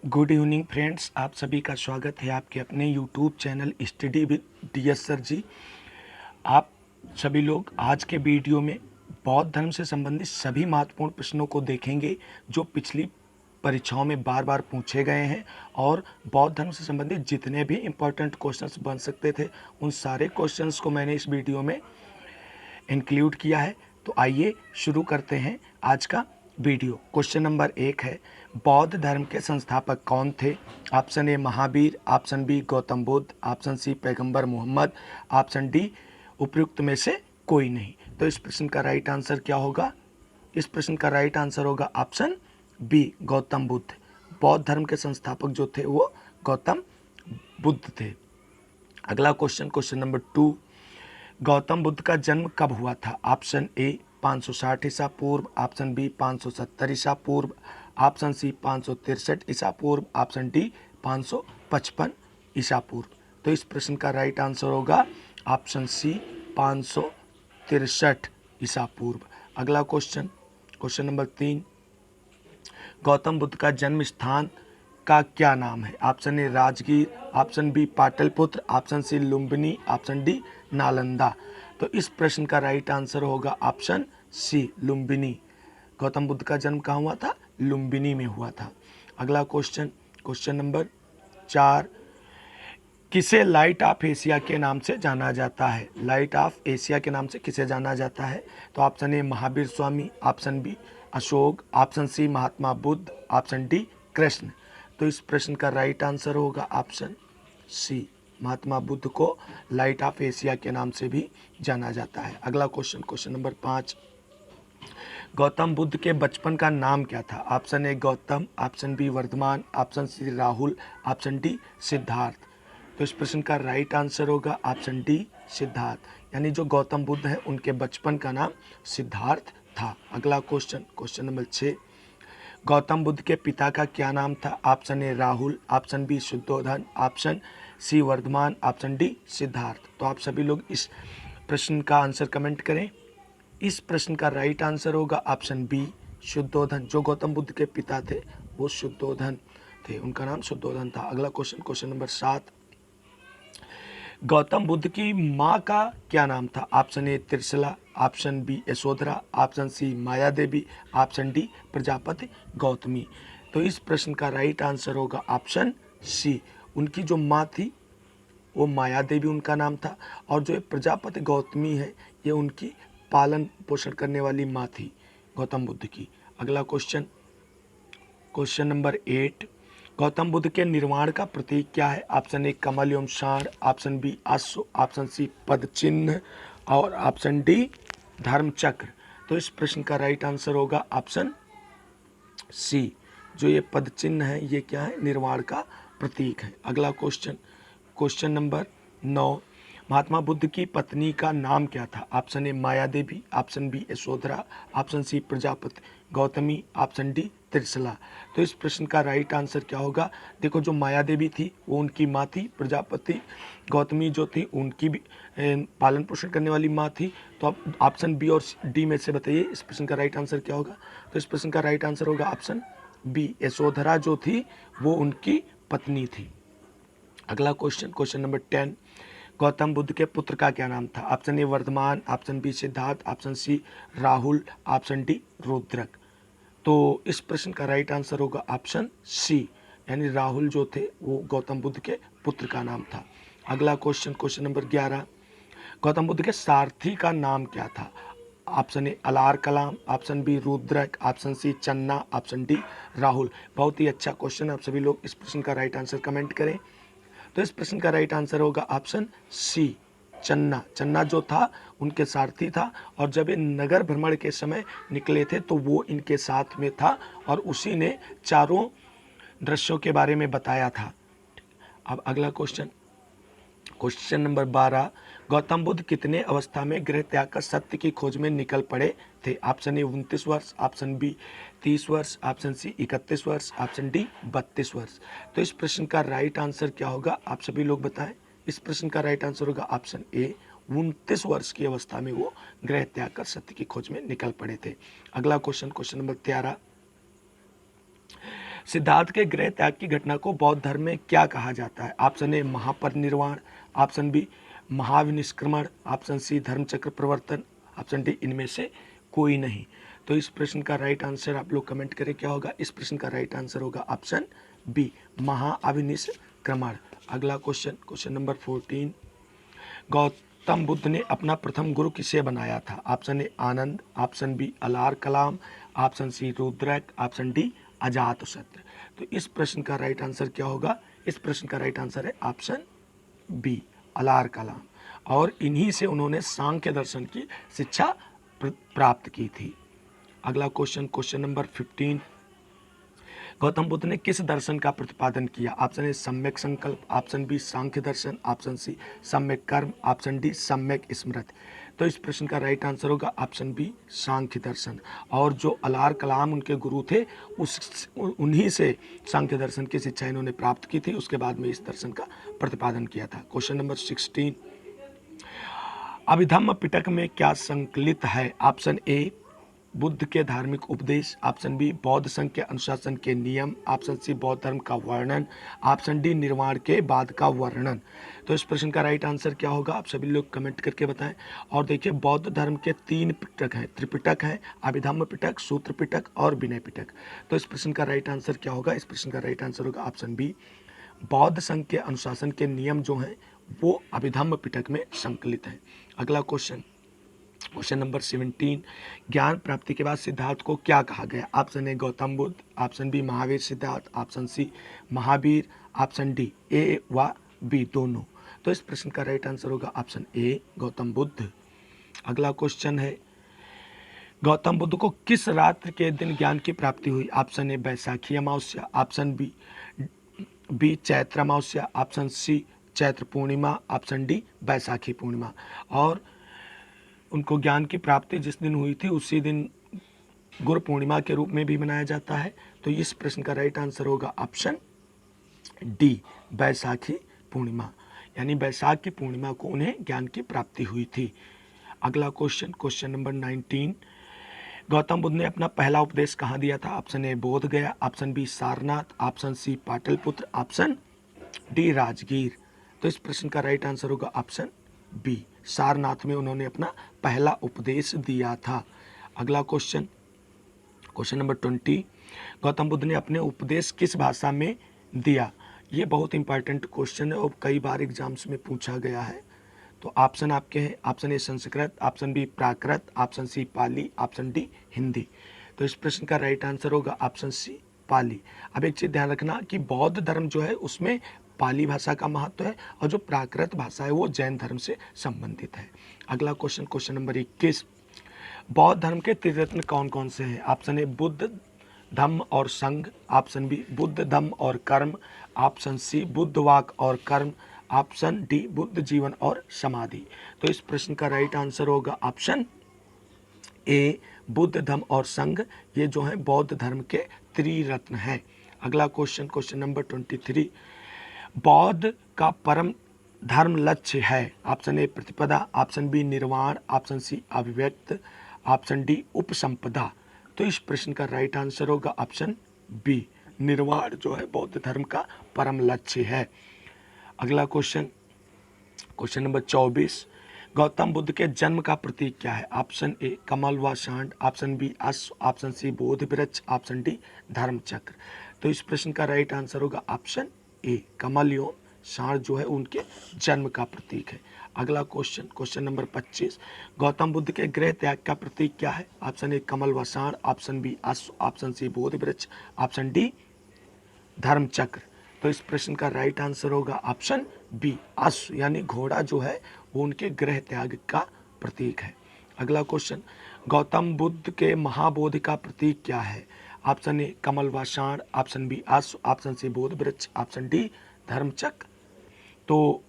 Good evening friends, आप सभी का स्वागत है आपके अपने YouTube channel study with DS sir ji. आप सभी लोग आज के वीडियो में बौद्ध धर्म से संबंधित सभी महत्वपूर्ण प्रश्नों को देखेंगे जो पिछली परीक्षाओं में बार बार पूछे गए हैं और बौद्ध धर्म से संबंधित जितने भी इम्पोर्टेंट क्वेश्चंस बन सकते थे उन सारे क्वेश्चंस को मैंने इस वीडियो में इंक्लूड किया है। तो आइए शुरू करते हैं आज का वीडियो। क्वेश्चन नंबर 1 है, बौद्ध धर्म के संस्थापक कौन थे? Option A Mahavir, option B Gautam Buddha, option C पैगंबर मोहम्मद, ऑप्शन डी उपयुक्त में से कोई नहीं। तो इस प्रश्न का राइट आंसर क्या होगा? इस प्रश्न का राइट आंसर होगा ऑप्शन बी गौतम बुद्ध। बौद्ध धर्म के संस्थापक जो थे वो गौतम बुद्ध थे। अगला question, question number 2, Gautam Buddha का जन्म कब हुआ था? ऑप्शन ए 560 ईसा पूर्व, ऑप्शन बी 570 ईसा पूर्व, ऑप्शन सी 563 ईसा पूर्व, ऑप्शन डी 555 ईसा पूर्व। तो इस प्रश्न का राइट आंसर होगा ऑप्शन सी 563 ईसा पूर्व। अगला question, question number 3, Gautam Buddha का जन्म स्थान का क्या नाम है? Option A Rajgir, option B Pataliputra, option C Lumbini, option D Nalanda. तो इस प्रश्न का राइट आंसर होगा ऑप्शन सी लुम्बिनी। गौतम बुद्ध का जन्म कहाँ हुआ था? लुम्बिनी में हुआ था। अगला क्वेश्चन, क्वेश्चन नंबर 4, किसे लाइट ऑफ एशिया के नाम से जाना जाता है? लाइट ऑफ एशिया के नाम से किसे जाना जाता है? तो option A Mahavir Swami, option B Ashoka, option C Mahatma Buddha, option D Krishna. तो इस प्रश्न का राइट आंसर होगा ऑप्शन सी, महात्मा बुद्ध को लाइट ऑफ एशिया के नाम से भी जाना जाता है। अगला question, question number 5, Gautam Buddha के बचपन का नाम क्या था? Option A Gautam, option B Vardhaman, option C Rahul, option D Siddhartha. तो इस प्रश्न का राइट आंसर होगा ऑप्शन डी सिद्धार्थ। यानी जो गौतम बुद्ध है उनके बचपन का नाम सिद्धार्थ था। अगला question, question number 6, Gautam Buddha के पिता का क्या नाम था? Option A Rahul, option B Shuddhodana, option C Vardhaman, option D Siddhartha. तो आप सभी लोग इस प्रश्न का आंसर कमेंट करें। इस प्रश्न का राइट आंसर होगा ऑप्शन बी शुद्धोधन। जो गौतम बुद्ध के पिता थे वो शुद्धोधन थे, उनका नाम शुद्धोधन था। अगला question, question number 7, Gautam Buddha की माँ का क्या नाम था? Option A Trishala, option B Yashodhara, option C Maya Devi, option D Prajapati Gautami. तो इस प्रश्न का राइट आंसर होगा ऑप्शन सी, उनकी जो माँ थी वो माया देवी उनका नाम था और जो प्रजापति गौतमी है ये उनकी पालन पोषण करने वाली माँ थी गौतम बुद्ध की। अगला question, question number 8, Gautam Buddha के निर्वाण का प्रतीक क्या है? ऑप्शन ए कमल एवं सांड, ऑप्शन बी अश्व, ऑप्शन सी पद चिन्ह और ऑप्शन डी धर्म चक्र। तो इस प्रश्न का राइट आंसर होगा ऑप्शन सी, जो ये पद चिन्ह है ये क्या है? निर्वाण का प्रतीक है। अगला question, question number 9, Mahatma Buddha की पत्नी का नाम क्या था? Option A Maya Devi, option B Yashodhara, option C Prajapati Gautami, option D Trishala. तो इस प्रश्न का राइट आंसर क्या होगा? देखो, जो माया देवी थी वो उनकी माँ थी, प्रजापति गौतमी जो थी उनकी भी पालन पोषण करने वाली माँ थी। तो अब ऑप्शन बी और डी में से बताइए इस प्रश्न का राइट आंसर क्या होगा? तो इस प्रश्न का राइट आंसर होगा ऑप्शन बी, यशोधरा जो थी वो उनकी पत्नी थी। अगला question, question number 10, Gautam Buddha के पुत्र का क्या नाम था? Option A Vardhaman, option B Siddhartha, option C Rahul, option D Rudrak. तो इस प्रश्न का राइट आंसर होगा ऑप्शन सी, यानी राहुल जो थे वो गौतम बुद्ध के पुत्र का नाम था। अगला question, question number 11, Gautam Buddha के सारथी का नाम क्या था? Option A Alar Kalam, option B Rudrak, option C Channa, option D Rahul. बहुत ही अच्छा क्वेश्चन, आप सभी लोग इस प्रश्न का राइट आंसर कमेंट करें। तो इस प्रश्न का राइट आंसर होगा ऑप्शन सी, चन्ना। चन्ना जो था उनके सारथी था और जब ये नगर भ्रमण के समय निकले थे तो वो इनके साथ में था और उसी ने चारों दृश्यों के बारे में बताया था। अब अगला question, question number 12, Gautam Buddha कितने अवस्था में गृह त्याग कर सत्य की खोज में निकल पड़े थे? ऑप्शन ए 29 वर्ष, ऑप्शन बी 30 वर्ष, ऑप्शन सी 31 वर्ष, ऑप्शन डी 32 वर्ष। तो इस प्रश्न का राइट आंसर क्या होगा? आप सभी लोग बताएं। इस प्रश्न का राइट आंसर होगा ऑप्शन ए, 29 वर्ष की अवस्था में वो गृह त्याग कर सत्य की खोज में निकल पड़े थे। अगला क्वेश्चन, क्वेश्चन नंबर 13, सिद्धार्थ के गृह त्याग की घटना को बौद्ध धर्म में क्या कहा जाता है? ऑप्शन ए महापरिनिर्वाण, ऑप्शन बी महाविनिष्क्रमण, ऑप्शन सी धर्मचक्र प्रवर्तन, ऑप्शन डी इनमें से कोई नहीं। तो इस प्रश्न का राइट आंसर आप लोग कमेंट करें क्या होगा। इस प्रश्न का राइट आंसर होगा ऑप्शन बी महाअविनिष्क्रमण। अगला question, question number 14, Gautam Buddha ने अपना प्रथम गुरु किसे बनाया था? Option A Anand, option B Alar Kalam, option C Rudrak, option D Ajatashatru. तो इस प्रश्न का राइट आंसर क्या होगा? इस प्रश्न का राइट आंसर है ऑप्शन बी अलार कलाम, और इन्हीं से उन्होंने सांख्य दर्शन की शिक्षा प्राप्त की थी। अगला question, question number 15, Gautam Buddha ने किस दर्शन का प्रतिपादन किया? ऑप्शन ए सम्यक संकल्प, ऑप्शन बी सांख्य दर्शन, ऑप्शन सी सम्यक कर्म, ऑप्शन डी सम्यक स्मृति। तो इस प्रश्न का राइट आंसर होगा ऑप्शन बी सांख्य दर्शन, और जो अलार कलाम उनके गुरु थे उन्हीं से सांख्य दर्शन की शिक्षा इन्होंने प्राप्त की थी। उसके बाद में इस दर्शन का प्रतिपादन किया था। क्वेश्चन नंबर 16, अभिधम्म पिटक में क्या संकलित है? ऑप्शन ए बुद्ध के धार्मिक उपदेश, ऑप्शन बी बौद्ध संघ के अनुशासन के नियम, ऑप्शन सी बौद्ध धर्म का वर्णन, ऑप्शन डी निर्वाण के बाद का वर्णन। तो इस प्रश्न का राइट आंसर क्या होगा? आप सभी लोग कमेंट करके बताएं। और देखिए, बौद्ध धर्म के 3 पिटक हैं, त्रिपिटक हैं, अभिधम्म पिटक, सूत्र पिटक और विनय पिटक। तो इस प्रश्न का राइट आंसर क्या होगा? इस प्रश्न का राइट आंसर होगा ऑप्शन बी बौद्ध संघ के अनुशासन के नियम जो हैं वो अभिधम्म पिटक में संकलित हैं। अगला क्वेश्चन, क्वेश्चन नंबर 17, ज्ञान प्राप्ति के बाद सिद्धार्थ को क्या कहा गया? Option A Gautam Buddha, option B Mahavir Siddhartha, option C Mahavir, option D A व बी दोनों। तो इस प्रश्न का राइट आंसर होगा ऑप्शन ए गौतम बुद्ध। अगला क्वेश्चन है, गौतम बुद्ध को किस रात्रि के दिन ज्ञान की प्राप्ति हुई? ऑप्शन ए बैसाखी अमावस्या, ऑप्शन बी चैत्र अमावस्या, ऑप्शन सी चैत्र पूर्णिमा, ऑप्शन डी बैसाखी पूर्णिमा। और उनको ज्ञान की प्राप्ति जिस दिन हुई थी उसी दिन गुरु पूर्णिमा के रूप में भी मनाया जाता है। तो इस प्रश्न का राइट आंसर होगा ऑप्शन डी बैसाखी पूर्णिमा, यानी बैसाख की पूर्णिमा को उन्हें ज्ञान की प्राप्ति हुई थी। अगला question, question number 19, Gautam Buddha ने अपना पहला उपदेश कहाँ दिया था? Option A Bodh Gaya, option B Sarnath, option C Pataliputra, option D Rajgir. तो इस प्रश्न का राइट आंसर होगा ऑप्शन बी सारनाथ में उन्होंने अपना पहला उपदेश दिया था। अगला question, question number 20, Gautam Buddha ने अपने उपदेश किस भाषा में दिया? ये बहुत इंपॉर्टेंट क्वेश्चन है और कई बार एग्जाम्स में पूछा गया है। तो ऑप्शन आपके हैं, option A Sanskrit, option B Prakrit, option C Pali, option D Hindi. तो इस प्रश्न का राइट आंसर होगा ऑप्शन सी पाली। अब एक चीज़ ध्यान रखना कि बौद्ध धर्म जो है उसमें पाली भाषा का महत्व है और जो प्राकृत भाषा है वो जैन धर्म से संबंधित है। अगला क्वेश्चन, क्वेश्चन नंबर 21, बौद्ध धर्म के त्रिरत्न कौन कौन से हैं? ऑप्शन ए बुद्ध धम्म और संघ, ऑप्शन बी बुद्ध धम्म और कर्म, ऑप्शन सी बुद्ध वाक और कर्म, ऑप्शन डी बुद्ध जीवन और समाधि। तो इस प्रश्न का राइट आंसर होगा ऑप्शन ए बुद्ध धम्म और संघ, ये जो है बौद्ध धर्म के त्रिरत्न हैं। अगला क्वेश्चन, क्वेश्चन नंबर 23, बौद्ध का परम धर्म लक्ष्य है? ऑप्शन ए प्रतिपदा, ऑप्शन बी निर्वाण, ऑप्शन सी अभिव्यक्त, ऑप्शन डी उपसंपदा। तो इस प्रश्न का राइट आंसर होगा ऑप्शन बी निर्वाण जो है बौद्ध धर्म का परम लक्ष्य है। अगला question, question number 24, Gautam Buddha के जन्म का प्रतीक क्या है? ऑप्शन ए कमल व सांड, ऑप्शन बी अश्व, ऑप्शन सी बोध वृक्ष, ऑप्शन डी धर्म चक्र। तो इस प्रश्न का राइट आंसर होगा ऑप्शन ए कमल एवं सांड जो है उनके जन्म का प्रतीक है। अगला question, question number 25, Gautam Buddha के गृह त्याग का प्रतीक क्या है? ऑप्शन ए कमल व सांड, ऑप्शन बी अश्व, ऑप्शन सी बोध वृक्ष, ऑप्शन डी धर्म चक्र। तो इस प्रश्न का राइट आंसर होगा ऑप्शन बी अश्व, यानी घोड़ा जो है वो उनके गृह त्याग का प्रतीक है। अगला क्वेश्चन, गौतम बुद्ध के महाबोधि का प्रतीक क्या है? ऑप्शन ए कमल व सांड, ऑप्शन बी अश्व, ऑप्शन सी बोध वृक्ष, ऑप्शन डी धर्मचक्र। तो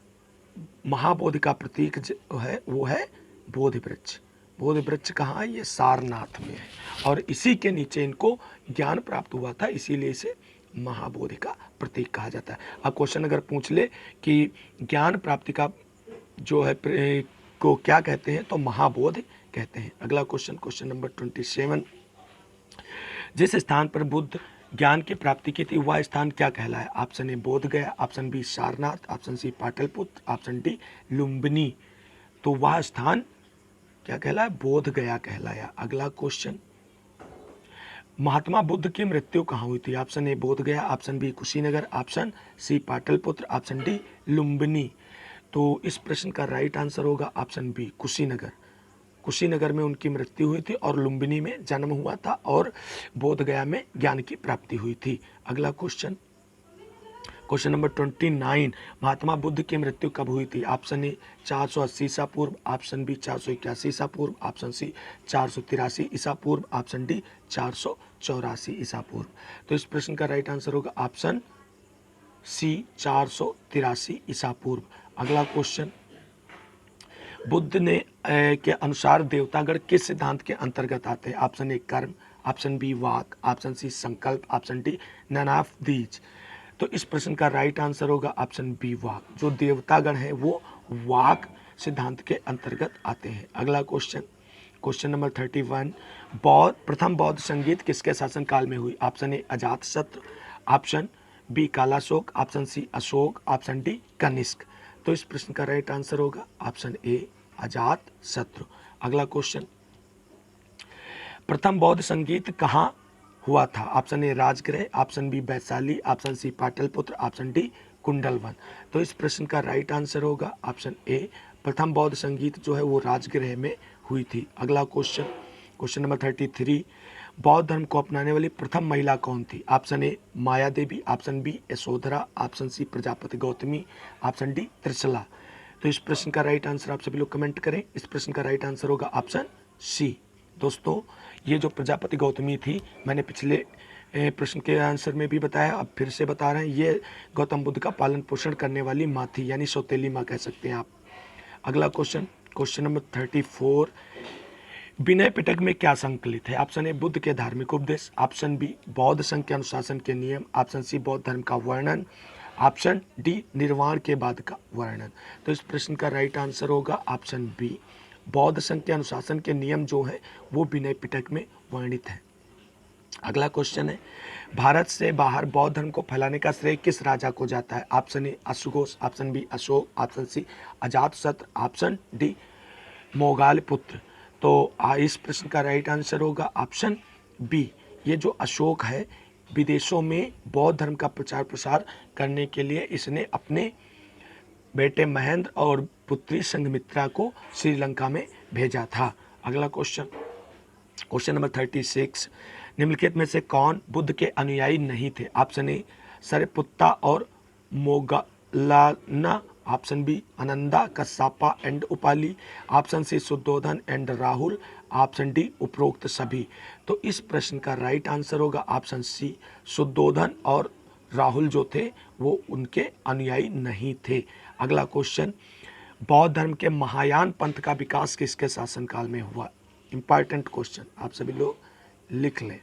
महाबोधि का प्रतीक जो है वो है बोधि वृक्ष। बोधि वृक्ष कहाँ है? ये सारनाथ में है और इसी के नीचे इनको ज्ञान प्राप्त हुआ था, इसीलिए इसे महाबोधि का प्रतीक कहा जाता है। अब क्वेश्चन अगर पूछ ले कि ज्ञान प्राप्ति का जो है को क्या कहते हैं, तो महाबोधि कहते हैं। अगला क्वेश्चन, क्वेश्चन नंबर 27, जिस स्थान पर बुद्ध ज्ञान की प्राप्ति की थी वह स्थान क्या कहलाया? Option A Bodh Gaya, option B Sarnath, option C Pataliputra, option D Lumbini. तो वह स्थान क्या कहलाया? बोध गया कहलाया। अगला क्वेश्चन, महात्मा बुद्ध की मृत्यु कहाँ हुई थी? Option A Bodh Gaya, option B Kushinagar, option C Pataliputra, option D Lumbini. तो इस प्रश्न का राइट आंसर होगा ऑप्शन बी कुशीनगर। कुशीनगर में उनकी मृत्यु हुई थी और लुम्बिनी में जन्म हुआ था और बोध गया में ज्ञान की प्राप्ति हुई थी। अगला क्वेश्चन, क्वेश्चन नंबर 29, महात्मा बुद्ध की मृत्यु कब हुई थी? ऑप्शन ए 480 ईसा पूर्व, ऑप्शन बी 481 ईसा पूर्व, ऑप्शन सी 483 ईसा पूर्व, ऑप्शन डी 484 ईसा पूर्व। तो इस प्रश्न का राइट आंसर होगा ऑप्शन सी 483 ईसा पूर्व। अगला क्वेश्चन, बुद्ध ने के अनुसार देवतागण किस सिद्धांत के अंतर्गत आते हैं? ऑप्शन ए कर्म, ऑप्शन बी वाक, ऑप्शन सी संकल्प, option D none of these. तो इस प्रश्न का राइट आंसर होगा ऑप्शन बी वाक। जो देवतागण है वो वाक सिद्धांत के अंतर्गत आते हैं। अगला क्वेश्चन, क्वेश्चन नंबर 31, प्रथम बौद्ध संगीत किसके शासनकाल में हुई? Option A Ajatashatru, option B Kalashoka, option C Ashoka, option D Kanishka. तो इस प्रश्न का राइट आंसर होगा ऑप्शन ए अजातशत्रु। अगला क्वेश्चन, प्रथम बौद्ध संगीत कहाँ हुआ था? Option A Rajgriha, option B Vaishali, option C Pataliputra, option D Kundalvan. तो इस प्रश्न का राइट आंसर होगा ऑप्शन ए, प्रथम बौद्ध संगीत जो है वो राजगृह में हुई थी। अगला क्वेश्चन, क्वेश्चन नंबर 33, बौद्ध धर्म को अपनाने वाली प्रथम महिला कौन थी? Option A Maya Devi, option B Yashodhara, option C Prajapati Gautami, option D Trishala. तो इस प्रश्न का राइट आंसर आप सभी लोग कमेंट करें। इस प्रश्न का राइट आंसर होगा ऑप्शन सी। दोस्तों, ये जो प्रजापति गौतमी थी, मैंने पिछले प्रश्न के आंसर में भी बताया, अब फिर से बता रहे हैं, ये गौतम बुद्ध का पालन पोषण करने वाली माँ थी, यानी सौतेली माँ कह सकते हैं आप। अगला question, question number 34, Vinaya Pitaka में क्या संकलित है? ऑप्शन ए बुद्ध के धार्मिक उपदेश, ऑप्शन बी बौद्ध संघ के अनुशासन के नियम, ऑप्शन सी बौद्ध धर्म का वर्णन, ऑप्शन डी निर्वाण के बाद का वर्णन। तो इस प्रश्न का राइट आंसर होगा ऑप्शन बी, बौद्ध संघ के अनुशासन के नियम जो है वो विनय पिटक में वर्णित है। अगला क्वेश्चन है, भारत से बाहर बौद्ध धर्म को फैलाने का श्रेय किस राजा को जाता है? ऑप्शन ए अश्वघोष, option B Ashoka, option C Ajatashatru, option D Mogaliputta. तो इस प्रश्न का राइट आंसर होगा ऑप्शन बी, ये जो अशोक है विदेशों में बौद्ध धर्म का प्रचार प्रसार करने के लिए इसने अपने बेटे महेंद्र और पुत्री संघमित्रा को श्रीलंका में भेजा था। अगला क्वेश्चन, क्वेश्चन नंबर 36, निम्नलिखित में से कौन बुद्ध के अनुयायी नहीं थे? ऑप्शन ए सरपुत्ता और Moggallana, option B Ananda Kassapa and Upali, option C Shuddhodana and Rahul, option D उपरोक्त सभी। तो इस प्रश्न का राइट आंसर होगा ऑप्शन सी, शुद्धोधन और राहुल जो थे वो उनके अनुयायी नहीं थे। अगला क्वेश्चन, बौद्ध धर्म के महायान पंथ का विकास किसके शासनकाल में हुआ? इंपॉर्टेंट क्वेश्चन, आप सभी लोग लिख लें।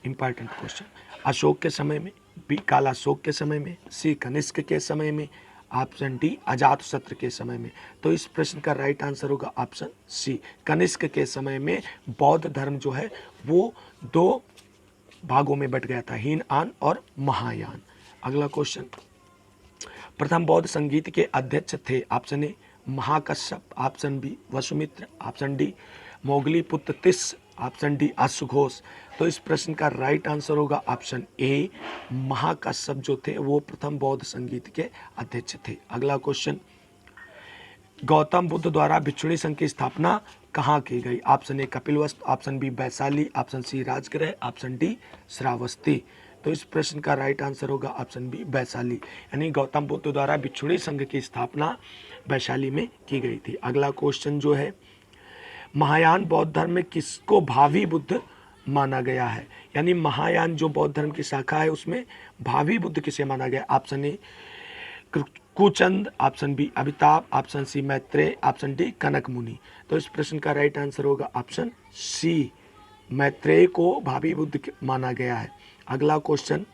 इंपॉर्टेंट क्वेश्चन, अशोक के समय में, बी कालाशोक के समय में, सी कनिष्क के समय में, ऑप्शन डी अजातशत्रु के समय में। तो इस प्रश्न का राइट आंसर होगा ऑप्शन सी, कनिष्क के समय में बौद्ध धर्म जो है वो दो भागों में बट गया था, हीनयान और महायान। अगला क्वेश्चन, प्रथम बौद्ध संगीत के अध्यक्ष थे? Option A Mahakashyap, option B Vasumitra, option D Moggaliputta Tissa, option D अश्वघोष। तो इस प्रश्न का राइट आंसर होगा ऑप्शन ए, महाकश्यप जो थे वो प्रथम बौद्ध संगीत के अध्यक्ष थे। अगला क्वेश्चन, गौतम बुद्ध द्वारा भिक्षुणी संघ की स्थापना कहाँ की गई? Option A Kapilavastu, option B Vaishali, option C Rajgriha, option D Shravasti. तो इस प्रश्न का राइट आंसर होगा ऑप्शन बी वैशाली, यानी गौतम बुद्ध द्वारा भिक्षुणी संघ की स्थापना वैशाली में की गई थी। अगला क्वेश्चन जो है, महायान बौद्ध धर्म में किसको भावी बुद्ध माना गया है? यानी महायान जो बौद्ध धर्म की शाखा है उसमें भावी बुद्ध किसे माना गया? Option A Kuchand, option B Amitabh, option C Maitreya, option D Kanak Muni. तो इस प्रश्न का राइट आंसर होगा ऑप्शन सी, मैत्रेय को भावी बुद्ध माना गया है। अगला क्वेश्चन,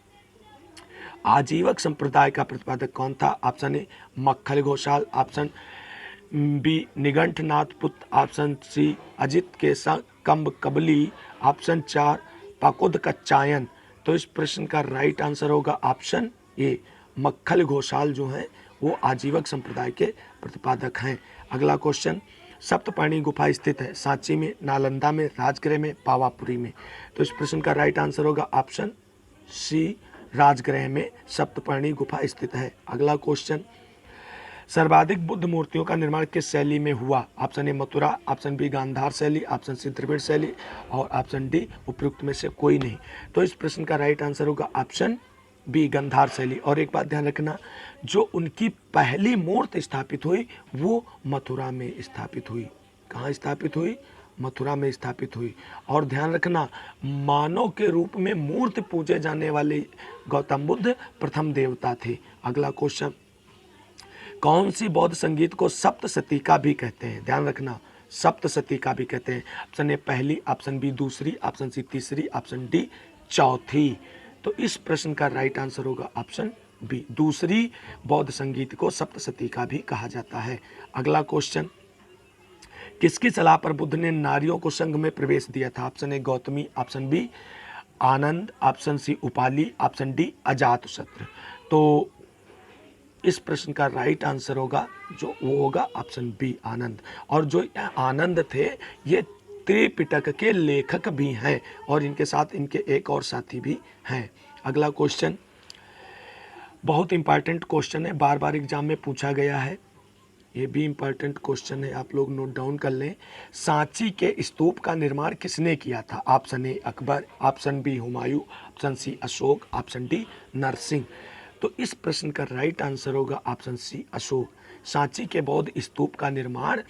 आजीवक संप्रदाय का प्रतिपादक कौन था? Option A Makkhali Goshal, option B Niganthanath Putra, option सी अजित के कम्ब कबली, ऑप्शन 4 पाकुद कच्चायन। तो इस प्रश्न का राइट आंसर होगा ऑप्शन ए, मक्खल घोषाल जो हैं वो आजीवक संप्रदाय के प्रतिपादक हैं। अगला क्वेश्चन, सप्तपर्णी गुफा स्थित है सांची में, नालंदा में, राजगृह में, पावापुरी में। तो इस प्रश्न का राइट आंसर होगा ऑप्शन सी, राजगृह में सप्तपर्णी गुफा स्थित है। अगला क्वेश्चन, सर्वाधिक बुद्ध मूर्तियों का निर्माण किस शैली में हुआ? Option A Mathura, option B Gandhara शैली, ऑप्शन सी द्रविड़ शैली और ऑप्शन डी उपयुक्त में से कोई नहीं। तो इस प्रश्न का राइट आंसर होगा ऑप्शन बी, गांधार शैली। और एक बात ध्यान रखना, जो उनकी पहली मूर्ति स्थापित हुई वो मथुरा में स्थापित हुई। कहाँ स्थापित हुई? मथुरा में स्थापित हुई। और ध्यान रखना, मानव के रूप में मूर्ति पूजे जाने वाले गौतम बुद्ध प्रथम देवता थे। अगला क्वेश्चन, कौन सी बौद्ध संगीत को सप्तशती भी कहते हैं? ध्यान रखना, सप्तशती भी कहते हैं। ऑप्शन ए पहली, ऑप्शन बी दूसरी, ऑप्शन सी तीसरी, ऑप्शन डी चौथी। तो इस प्रश्न का राइट आंसर होगा ऑप्शन बी, दूसरी बौद्ध संगीत को सप्तशती भी कहा जाता है। अगला क्वेश्चन, किसकी सलाह पर बुद्ध ने नारियों को संघ में प्रवेश दिया था? Option A Gautami, option B Anand, option C Upali, option D Ajatashatru. तो इस प्रश्न का राइट आंसर होगा जो वो होगा ऑप्शन बी, आनंद। और जो आनंद थे ये त्रिपिटक के लेखक भी हैं और इनके साथ इनके एक और साथी भी हैं। अगला क्वेश्चन बहुत इंपॉर्टेंट क्वेश्चन है, बार बार एग्जाम में पूछा गया है, ये भी इंपॉर्टेंट क्वेश्चन है, आप लोग नोट डाउन कर लें। सांची के स्तूप का निर्माण किसने किया था? Option A Akbar, option B Humayun, option C Ashoka, option D Narasimha. तो इस प्रश्न का राइट आंसर होगा ऑप्शन सी, अशोक। सांची के बौद्ध स्तूप का निर्माण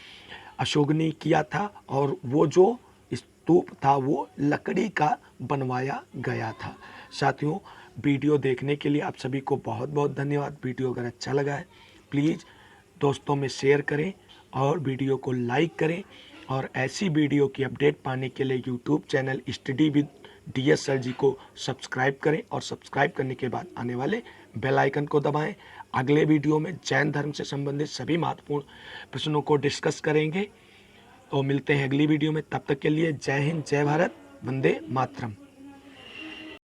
अशोक ने किया था और वो जो स्तूप था वो लकड़ी का बनवाया गया था। साथियों, वीडियो देखने के लिए आप सभी को बहुत बहुत धन्यवाद। वीडियो अगर अच्छा लगा है प्लीज़ दोस्तों में शेयर करें और वीडियो को लाइक करें। और ऐसी वीडियो की अपडेट पाने के लिए YouTube channel study with DS sir ji को सब्सक्राइब करें और सब्सक्राइब करने के बाद आने वाले बेल आइकन को दबाएं। अगले वीडियो में जैन धर्म से संबंधित सभी महत्वपूर्ण प्रश्नों को डिस्कस करेंगे। तो मिलते हैं अगली वीडियो में, तब तक के लिए जय हिंद, जय भारत, वंदे मातरम।